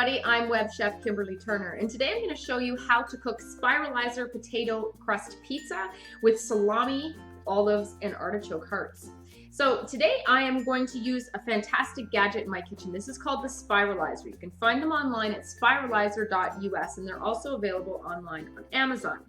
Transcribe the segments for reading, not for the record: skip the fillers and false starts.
everybody, I'm Web Chef Kimberly Turner, and today I'm going to show you how to cook Spiralizer potato crust pizza with salami, olives, and artichoke hearts. So today I am going to use a fantastic gadget in my kitchen. This is called the Spiralizer. You can find them online at spiralizer.us, and they're also available online on Amazon.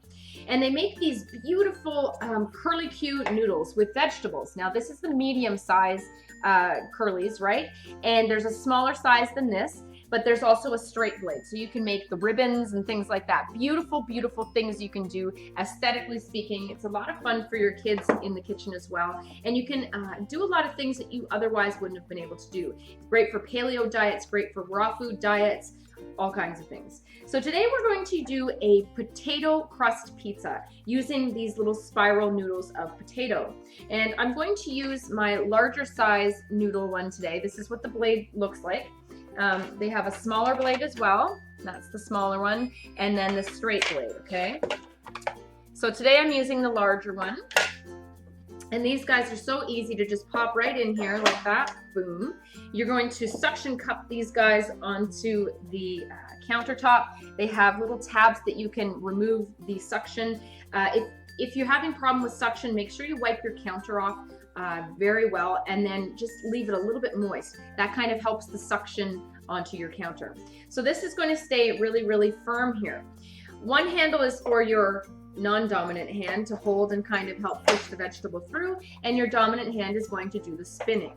And they make these beautiful curly-Q noodles with vegetables. Now this is the medium size curlies, right? And there's a smaller size than this, but there's also a straight blade. So you can make the ribbons and things like that. Beautiful, beautiful things you can do, aesthetically speaking. It's a lot of fun for your kids in the kitchen as well. And you can do a lot of things that you otherwise wouldn't have been able to do. It's great for paleo diets, great for raw food diets, all kinds of things. So today we're going to do a potato crust pizza using these little spiral noodles of potato. And I'm going to use my larger size noodle one today. This is what the blade looks like. They have a smaller blade as well. That's the smaller one. And then the straight blade, okay? So today I'm using the larger one. And these guys are so easy to just pop right in here like that, boom. You're going to suction cup these guys onto the countertop. They have little tabs that you can remove the suction. If you're having a problem with suction, make sure you wipe your counter off very well, and then just leave it a little bit moist. That kind of helps the suction onto your counter. So this is going to stay really, really firm here. One handle is for your non-dominant hand to hold and kind of help push the vegetable through, and your dominant hand is going to do the spinning.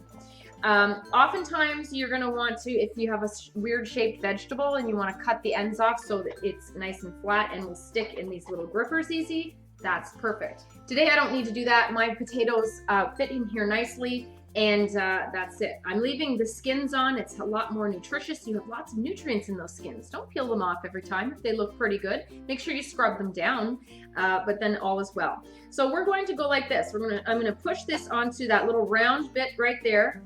Oftentimes you're going to want to, if you have a weird shaped vegetable and you want to cut the ends off so that it's nice and flat and will stick in these little grippers easy, that's perfect. Today I don't need to do that. My potatoes fit in here nicely, and that's it. I'm leaving the skins on. It's a lot more nutritious. You have lots of nutrients in those skins. Don't peel them off every time. If they look pretty good, make sure you scrub them down, but then all is well. So we're going to go like this. I'm gonna push this onto that little round bit right there.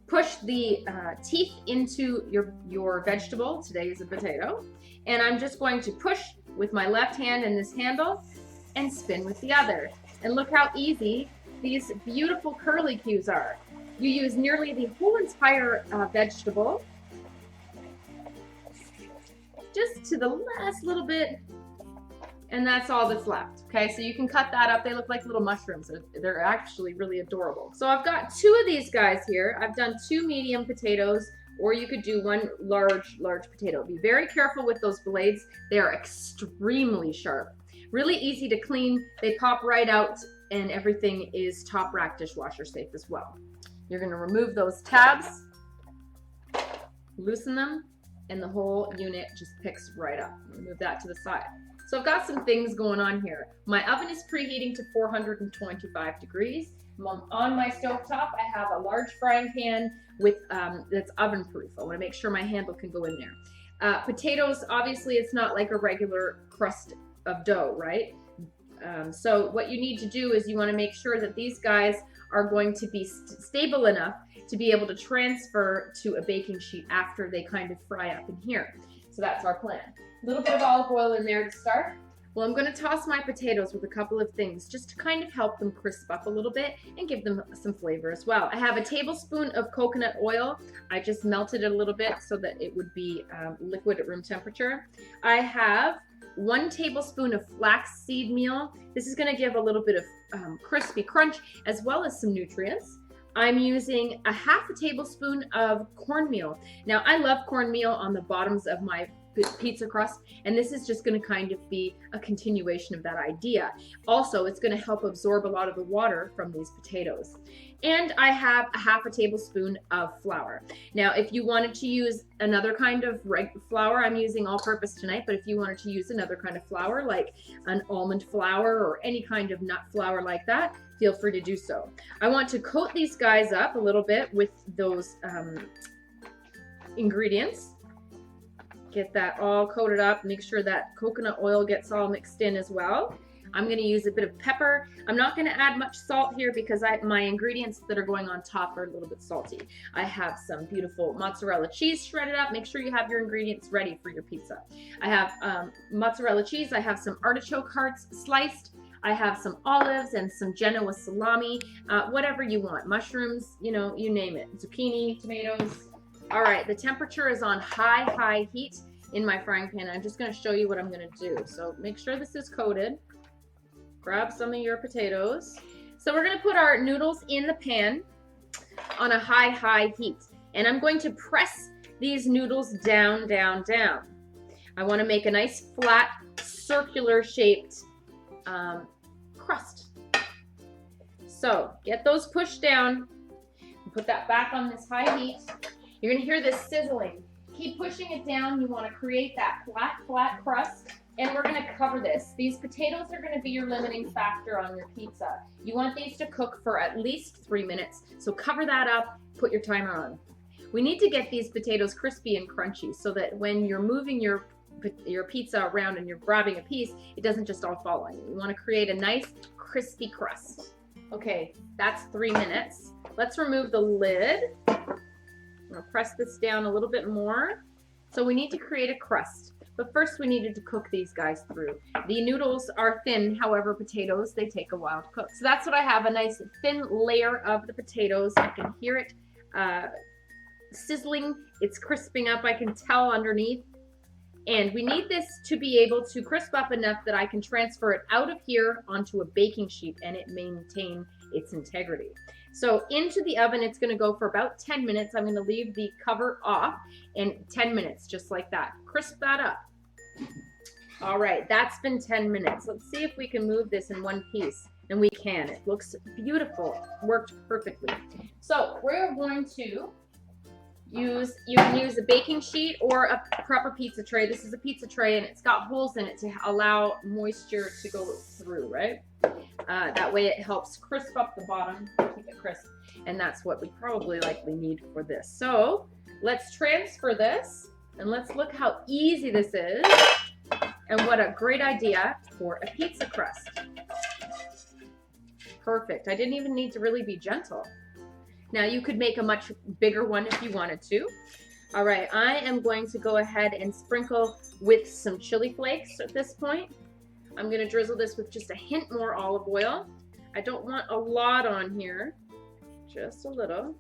Push the teeth into your vegetable. Today is a potato. And I'm just going to push with my left hand in this handle and spin with the other. And look how easy these beautiful curly Qs are. You use nearly the whole entire vegetable, just to the last little bit, and that's all that's left. Okay, so you can cut that up. They look like little mushrooms. They're actually really adorable. So I've got two of these guys here. I've done two medium potatoes, or you could do one large potato. Be very careful with those blades. They are extremely sharp. Really easy to clean. They pop right out, and everything is top rack dishwasher safe as well. You're gonna remove those tabs, loosen them, and the whole unit just picks right up. Move that to the side. So I've got some things going on here. My oven is preheating to 425 degrees. On my stovetop, I have a large frying pan with that's oven proof. I wanna make sure my handle can go in there. Potatoes, obviously it's not like a regular crust of dough, right? So what you need to do is you want to make sure that these guys are going to be stable enough to be able to transfer to a baking sheet after they kind of fry up in here. So that's our plan. A little bit of olive oil in there to start. Well, I'm going to toss my potatoes with a couple of things just to kind of help them crisp up a little bit and give them some flavor as well. I have a tablespoon of coconut oil. I just melted it a little bit so that it would be liquid at room temperature. I have 1 tablespoon of flax seed meal. This is going to give a little bit of crispy crunch as well as some nutrients. I'm using a half a tablespoon of cornmeal. Now I love cornmeal on the bottoms of my pizza crust, and this is just going to kind of be a continuation of that idea. Also, it's going to help absorb a lot of the water from these potatoes. And I have a half a tablespoon of flour. Now, if you wanted to use another kind of flour, I'm using all-purpose tonight, but if you wanted to use another kind of flour, like an almond flour or any kind of nut flour like that, feel free to do so. I want to coat these guys up a little bit with those ingredients. Get that all coated up. Make sure that coconut oil gets all mixed in as well. I'm going to use a bit of pepper. I'm not going to add much salt here because my ingredients that are going on top are a little bit salty. I have some beautiful mozzarella cheese shredded up. Make sure you have your ingredients ready for your pizza. I have mozzarella cheese. I have some artichoke hearts sliced. I have some olives and some Genoa salami, whatever you want. Mushrooms, you know, you name it. Zucchini, tomatoes, All right, the temperature is on high heat in my frying pan. I'm just gonna show you what I'm gonna do. So make sure this is coated. Grab some of your potatoes. So we're gonna put our noodles in the pan on a high heat. And I'm going to press these noodles down. I wanna make a nice flat, circular shaped crust. So get those pushed down and put that back on this high heat. You're gonna hear this sizzling. Keep pushing it down. You wanna create that flat crust, and we're gonna cover this. These potatoes are gonna be your limiting factor on your pizza. You want these to cook for at least 3 minutes, so cover that up, put your timer on. We need to get these potatoes crispy and crunchy so that when you're moving your pizza around and you're grabbing a piece, it doesn't just all fall on you. You wanna create a nice crispy crust. Okay, that's 3 minutes. Let's remove the lid. I'm gonna press this down a little bit more. So we need to create a crust, but first we needed to cook these guys through. The noodles are thin, however, potatoes, they take a while to cook. So that's what I have, a nice thin layer of the potatoes. I can hear it sizzling, it's crisping up, I can tell underneath. And we need this to be able to crisp up enough that I can transfer it out of here onto a baking sheet and it maintain its integrity. So into the oven, it's gonna go for about 10 minutes. I'm gonna leave the cover off, and 10 minutes, just like that. Crisp that up. All right, that's been 10 minutes. Let's see if we can move this in one piece. And we can, it looks beautiful, worked perfectly. So we're going to you can use a baking sheet or a proper pizza tray. This is a pizza tray and it's got holes in it to allow moisture to go through, right? That way it helps crisp up the bottom, keep it crisp. And that's what we probably likely need for this. So let's transfer this and let's look how easy this is and what a great idea for a pizza crust. Perfect. I didn't even need to really be gentle. Now you could make a much bigger one if you wanted to. All right, I am going to go ahead and sprinkle with some chili flakes at this point. I'm gonna drizzle this with just a hint more olive oil. I don't want a lot on here, just a little.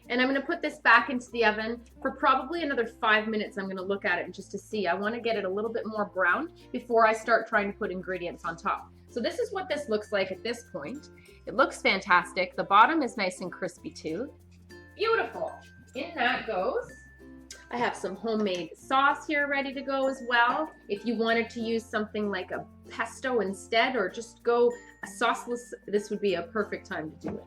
And I'm gonna put this back into the oven for probably another 5 minutes. I'm gonna look at it just to see. I wanna get it a little bit more brown before I start trying to put ingredients on top. So this is what this looks like at this point. It looks fantastic. The bottom is nice and crispy too. Beautiful. In that goes. I have some homemade sauce here ready to go as well. If you wanted to use something like a pesto instead or just go a sauceless, this would be a perfect time to do it.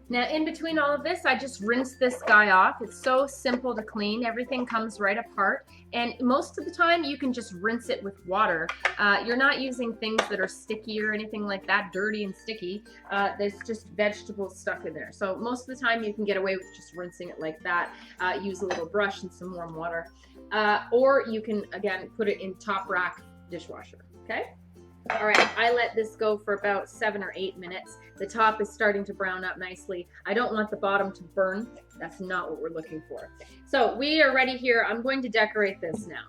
Now in between all of this, I just rinse this guy off. It's so simple to clean. Everything comes right apart. And most of the time you can just rinse it with water. You're not using things that are sticky or anything like that, dirty and sticky. There's just vegetables stuck in there. So most of the time you can get away with just rinsing it like that. Use a little brush and some warm water. Or you can, again, put it in top rack dishwasher, okay? All right, I let this go for about 7 or 8 minutes. The top is starting to brown up nicely. I don't want the bottom to burn. That's not what we're looking for. So we are ready here. I'm going to decorate this now.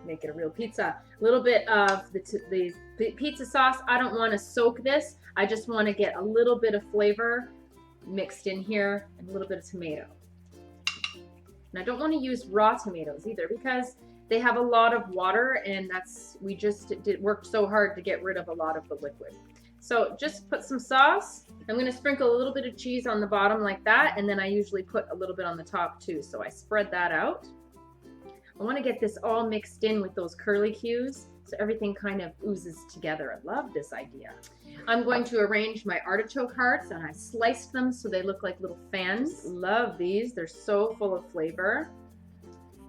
Make it a real pizza. A little bit of the pizza sauce. I don't want to soak this. I just want to get a little bit of flavor mixed in here and a little bit of tomato. And I don't want to use raw tomatoes either because they have a lot of water and we worked so hard to get rid of a lot of the liquid. So just put some sauce. I'm gonna sprinkle a little bit of cheese on the bottom like that, and then I usually put a little bit on the top too. So I spread that out. I wanna get this all mixed in with those curly cues so everything kind of oozes together. I love this idea. I'm going to arrange my artichoke hearts and I sliced them so they look like little fans. Love these, they're so full of flavor.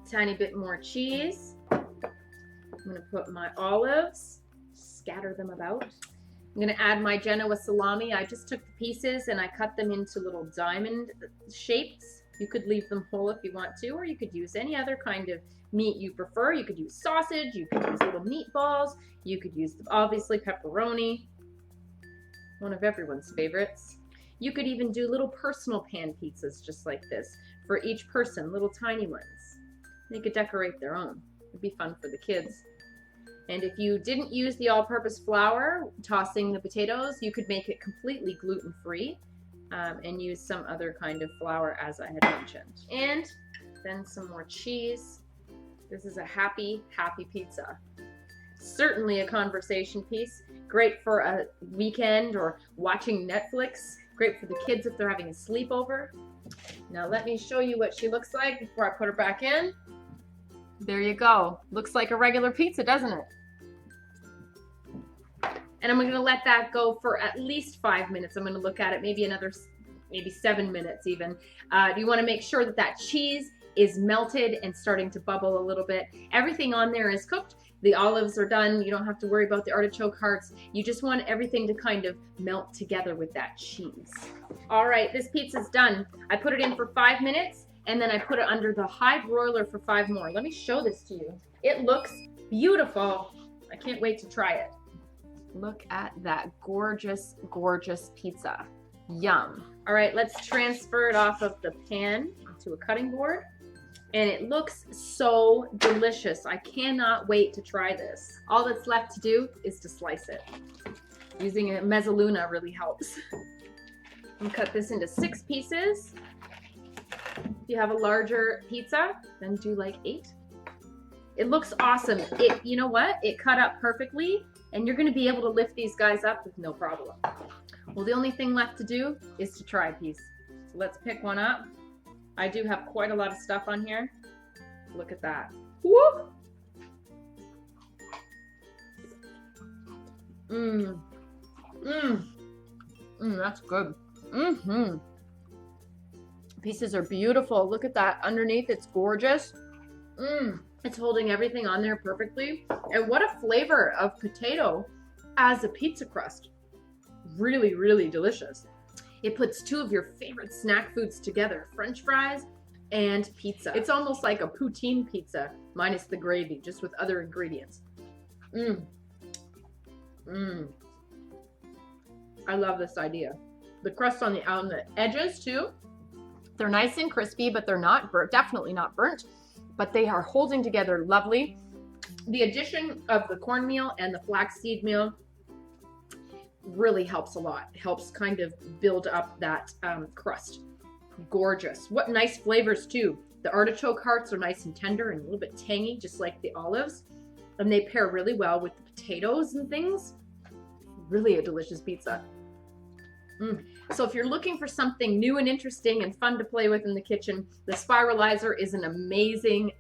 Tiny bit more cheese. I'm gonna put my olives, scatter them about. I'm gonna add my Genoa salami. I just took the pieces and I cut them into little diamond shapes. You could leave them whole if you want to, or you could use any other kind of meat you prefer. You could use sausage, you could use little meatballs, you could use obviously pepperoni, one of everyone's favorites. You could even do little personal pan pizzas just like this for each person, little tiny ones. They could decorate their own. It'd be fun for the kids. And if you didn't use the all-purpose flour, tossing the potatoes, you could make it completely gluten-free. and use some other kind of flour as I had mentioned. And then some more cheese. This is a happy, happy pizza. Certainly a conversation piece. Great for a weekend or watching Netflix. Great for the kids if they're having a sleepover. Now let me show you what she looks like before I put her back in. There you go. Looks like a regular pizza, doesn't it? And I'm going to let that go for at least 5 minutes. I'm going to look at it maybe 7 minutes even. You want to make sure that that cheese is melted and starting to bubble a little bit. Everything on there is cooked. The olives are done. You don't have to worry about the artichoke hearts. You just want everything to kind of melt together with that cheese. All right, this pizza's done. I put it in for 5 minutes and then I put it under the high broiler for 5 more. Let me show this to you. It looks beautiful. I can't wait to try it. Look at that gorgeous, gorgeous pizza. Yum. All right, let's transfer it off of the pan to a cutting board. And it looks so delicious. I cannot wait to try this. All that's left to do is to slice it. Using a mezzaluna really helps. And cut this into 6 pieces. If you have a larger pizza, then do like 8. It looks awesome. You know what? It cut up perfectly, and you're gonna be able to lift these guys up with no problem. Well, the only thing left to do is to try a piece. So let's pick one up. I do have quite a lot of stuff on here. Look at that. Woo! That's good. Pieces are beautiful. Look at that. Underneath, it's gorgeous. It's holding everything on there perfectly. And what a flavor of potato as a pizza crust. Really, really delicious. It puts 2 of your favorite snack foods together, French fries and pizza. It's almost like a poutine pizza minus the gravy, just with other ingredients. I love this idea. The crust on the edges too, they're nice and crispy, but they're not burnt, definitely not burnt, but they are holding together lovely. The addition of the cornmeal and the flaxseed meal really helps a lot. It helps kind of build up that crust. Gorgeous. What nice flavors too. The artichoke hearts are nice and tender and a little bit tangy, just like the olives. And they pair really well with the potatoes and things. Really a delicious pizza. So if you're looking for something new and interesting and fun to play with in the kitchen, the Spiralizer is an amazing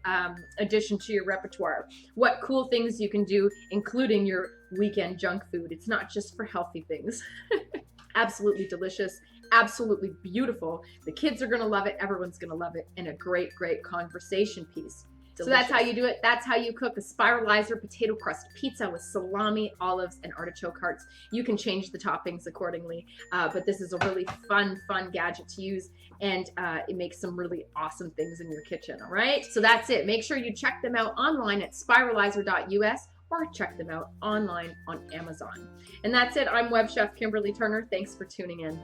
addition to your repertoire. What cool things you can do, including your weekend junk food. It's not just for healthy things. Absolutely delicious, absolutely beautiful. The kids are gonna love it, everyone's gonna love it, and a great, great conversation piece. Delicious. So that's how you do it. That's how you cook a Spiralizer potato crust pizza with salami, olives, and artichoke hearts. You can change the toppings accordingly, but this is a really fun gadget to use, and it makes some really awesome things in your kitchen, all right? So that's it. Make sure you check them out online at spiralizer.us or check them out online on Amazon. And that's it. I'm Web Chef Kimberly Turner. Thanks for tuning in.